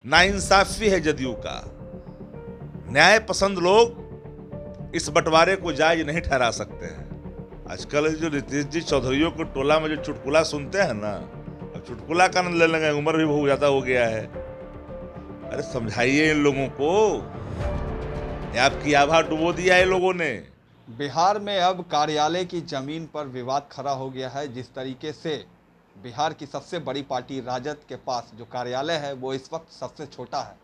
नाइंसाफी है जदयू का। न्याय पसंद लोग इस बंटवारे को जायज नहीं ठहरा सकते हैं। आजकल जो नीतीश जी चौधरियों को टोला में जो चुटकुला सुनते हैं ना, अब चुटकुला का आनंद ले लेंगे, उम्र भी बहुत ज्यादा हो गया है। अरे समझाइए इन लोगों को, ये आपकी आभा डुबो दिया है लोगों ने। बिहार में अब कार्यालय की जमीन पर विवाद खड़ा हो गया है। जिस तरीके से बिहार की सबसे बड़ी पार्टी राजद के पास जो कार्यालय है वो इस वक्त सबसे छोटा है।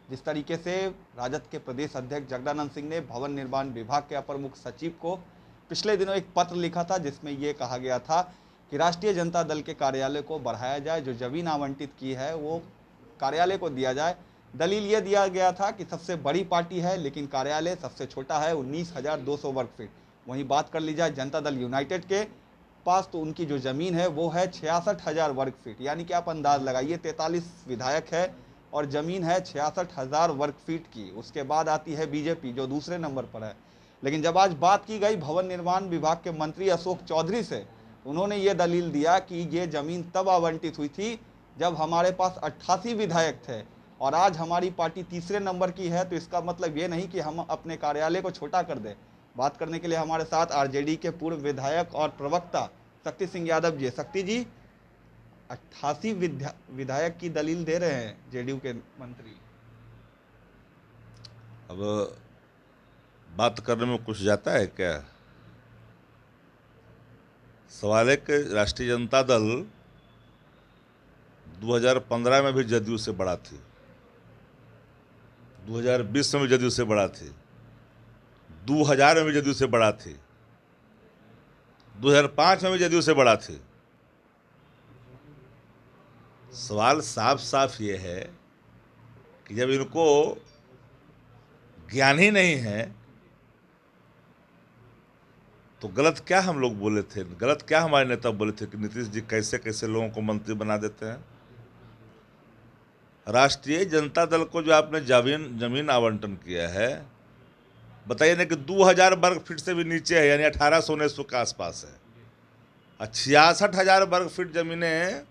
जिस तरीके से राजद के प्रदेश अध्यक्ष जगदानंद सिंह ने भवन निर्माण विभाग के अपर मुख्य सचिव को पिछले दिनों एक पत्र लिखा था, जिसमें ये कहा गया था कि राष्ट्रीय जनता दल के कार्यालय को बढ़ाया जाए, जो जमीन आवंटित की है वो कार्यालय को दिया जाए। दलील ये दिया गया था कि सबसे बड़ी पार्टी है लेकिन कार्यालय सबसे छोटा है, 19,200 वर्ग फीट। वहीं बात कर ली जाए जनता दल यूनाइटेड के पास, तो उनकी जो ज़मीन है वो है 66,000 वर्ग फीट। यानी कि आप अंदाज लगाइए, 43 विधायक है और ज़मीन है 66,000 वर्ग फीट की। उसके बाद आती है बीजेपी जो दूसरे नंबर पर है। लेकिन जब आज बात की गई भवन निर्माण विभाग के मंत्री अशोक चौधरी से, उन्होंने ये दलील दिया कि ये ज़मीन तब आवंटित हुई थी जब हमारे पास 88 विधायक थे और आज हमारी पार्टी तीसरे नंबर की है। तो इसका मतलब ये नहीं कि हम अपने कार्यालय को छोटा कर दें। बात करने के लिए हमारे साथ आरजेडी के पूर्व विधायक और प्रवक्ता शक्ति सिंह यादव जी। शक्ति जी, 88 विधायक की दलील दे रहे हैं जेडीयू के मंत्री। अब बात करने में कुछ जाता है क्या? सवाल है कि राष्ट्रीय जनता दल 2015 में भी जदयू से बड़ा थी, 2020 में भी जदयू से बड़ा थी, 2000 में भी जदयू से बड़ा थी, 2005 में भी जदयू से बड़ा थी। सवाल साफ साफ ये है कि जब इनको ज्ञान ही नहीं है तो गलत क्या हम लोग बोले थे, गलत क्या हमारे नेता बोले थे कि नीतीश जी कैसे कैसे लोगों को मंत्री बना देते हैं। राष्ट्रीय जनता दल को जो आपने जमीन आवंटन किया है, बताइए ना कि 2000 वर्ग फीट से भी नीचे है, यानी 1800-1900 के आसपास है। 66,000 वर्ग फीट जमीनें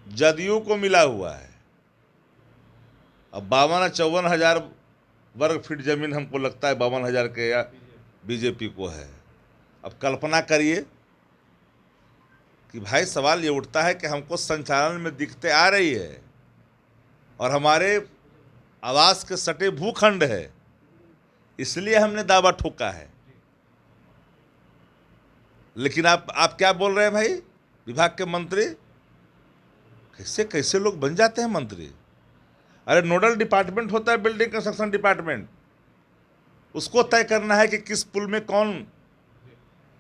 जदयू को मिला हुआ है। अब 52-54,000 वर्ग फीट जमीन हमको लगता है 52,000 के या बीजेपी को है। अब कल्पना करिए कि भाई सवाल ये उठता है कि हमको संचालन में दिक्कतें आ रही है और हमारे आवास के सटे भूखंड है, इसलिए हमने दावा ठोका है। लेकिन आप क्या बोल रहे हैं भाई, विभाग के मंत्री कैसे कैसे लोग बन जाते हैं मंत्री? अरे नोडल डिपार्टमेंट होता है बिल्डिंग कंस्ट्रक्शन डिपार्टमेंट, उसको तय करना है कि किस पुल में कौन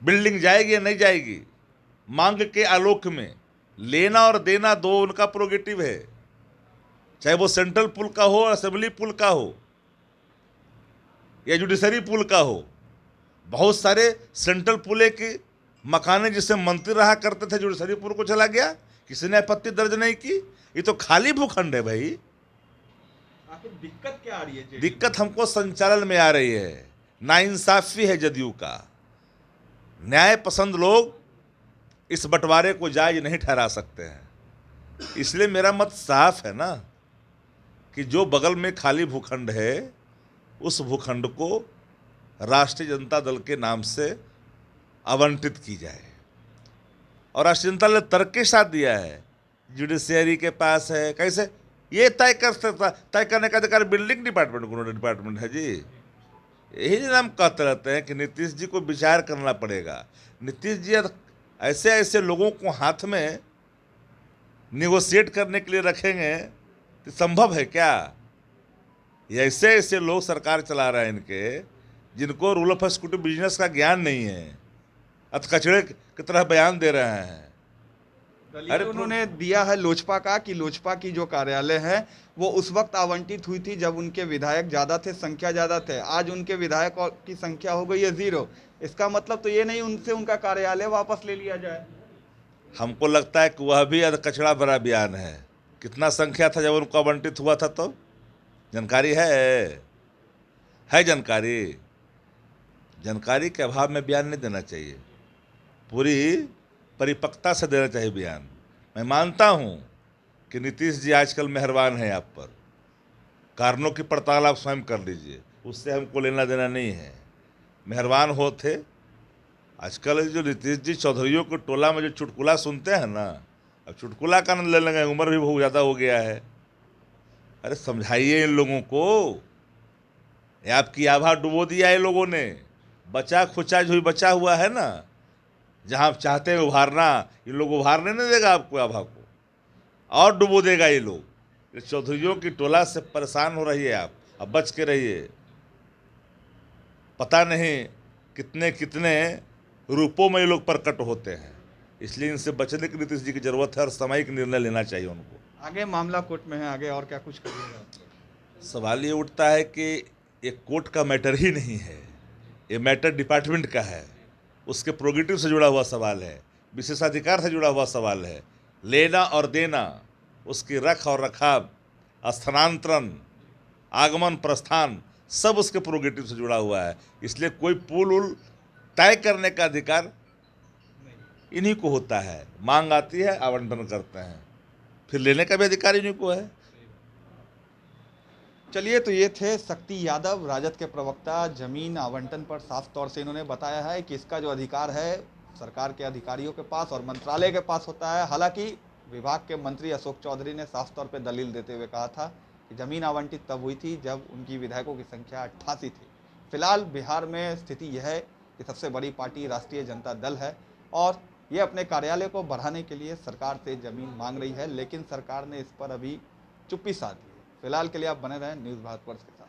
बिल्डिंग जाएगी या नहीं जाएगी। मांग के आलोक में लेना और देना दो उनका प्रोगेटिव है, चाहे वो सेंट्रल पुल का हो, असेंबली पुल का हो या जुडिशरी पुल का हो। बहुत सारे सेंट्रल पुल की मकाने जिससे मंत्री रहा करते थे, जुडिशरी पुल को चला गया, किसी ने आपत्ति दर्ज नहीं की। ये तो खाली भूखंड है भाई। आखिर दिक्कत क्या आ रही है? दिक्कत हमको संचालन में आ रही है, नाइंसाफी है जदयू का। न्याय पसंद लोग इस बंटवारे को जायज नहीं ठहरा सकते हैं। इसलिए मेरा मत साफ है ना कि जो बगल में खाली भूखंड है उस भूखंड को राष्ट्रीय जनता दल के नाम से आवंटित की जाए। और राष्ट्रीय जनता दल ने तर्क के साथ दिया है, जुडिशियरी के पास है। कैसे ये तय करने का अधिकार बिल्डिंग डिपार्टमेंट को, डिपार्टमेंट है जी। यही हम कहते रहते हैं कि नीतीश जी को विचार करना पड़ेगा। नीतीश जी ऐसे ऐसे लोगों को हाथ में निगोशिएट करने के लिए रखेंगे तो संभव है क्या? ये ऐसे ऐसे लोग सरकार चला रहे हैं इनके, जिनको रूल ऑफ एक्जीक्यूटिव बिजनेस का ज्ञान नहीं है, अतकचड़े की तरह बयान दे रहे हैं। अरे उन्होंने दिया है लोजपा का कि लोजपा की जो कार्यालय है वो उस वक्त आवंटित हुई थी जब उनके विधायक ज़्यादा थे, संख्या ज़्यादा थे। आज उनके विधायक की संख्या हो गई है 0। इसका मतलब तो ये नहीं उनसे उनका कार्यालय वापस ले लिया जाए। हमको लगता है कि वह भी कचड़ा भरा बयान है। कितना संख्या था जब उनको आवंटित हुआ था? तो जानकारी है जानकारी के अभाव में बयान नहीं देना चाहिए, पूरी परिपक्वता से देना चाहिए बयान। मैं मानता हूं कि नीतीश जी आजकल मेहरबान हैं आप पर, कारणों की पड़ताल आप स्वयं कर लीजिए, उससे हमको लेना देना नहीं है। मेहरबान हो थे। आजकल जो नीतीश जी चौधरियों के टोला में जो चुटकुला सुनते हैं ना, अब चुटकुला का आनंद ले लेंगे, उम्र भी बहुत ज़्यादा हो गया है। अरे समझाइए इन लोगों को, ये आपकी आभा डुबो दिया है लोगों ने। बचा खुचा जो बचा हुआ है ना, जहाँ आप चाहते हैं उभारना, ये लोग उभारने नहीं देगा आपको आभा को, और डुबो देगा ये लोग। ये चौधरियों की टोला से परेशान हो रही है आप, अब बच के रहिए। पता नहीं कितने कितने रूपों में ये लोग प्रकट होते हैं, इसलिए इनसे बचने की नीतीश जी की जरूरत है और सामयिक निर्णय लेना चाहिए उनको। आगे मामला कोर्ट में है, आगे और क्या कुछ करिएगा? सवाल ये उठता है कि ये कोर्ट का मैटर ही नहीं है, ये मैटर डिपार्टमेंट का है, उसके प्रोगेटिव से जुड़ा हुआ सवाल है, विशेषाधिकार से जुड़ा हुआ सवाल है। लेना और देना, उसकी रख और रखाव, स्थानांतरण, आगमन प्रस्थान, सब उसके प्रोगेटिव से जुड़ा हुआ है। इसलिए कोई पुल उल तय करने का अधिकार इन्हीं को होता है। मांग आती है, आवंटन करते हैं, फिर लेने का भी अधिकार इन्हीं को है। चलिए, तो ये थे शक्ति यादव, राजद के प्रवक्ता। जमीन आवंटन पर साफ तौर से इन्होंने बताया है कि इसका जो अधिकार है सरकार के अधिकारियों के पास और मंत्रालय के पास होता है। हालांकि विभाग के मंत्री अशोक चौधरी ने साफ तौर पर दलील देते हुए कहा था कि जमीन आवंटित तब हुई थी जब उनकी विधायकों की संख्या 88 थी। फिलहाल बिहार में स्थिति यह है कि सबसे बड़ी पार्टी राष्ट्रीय जनता दल है और ये अपने कार्यालय को बढ़ाने के लिए सरकार से जमीन मांग रही है, लेकिन सरकार ने इस पर अभी चुप्पी साध ली है। फिलहाल के लिए आप बने रहें न्यूज़ भारत वर्ष के साथ।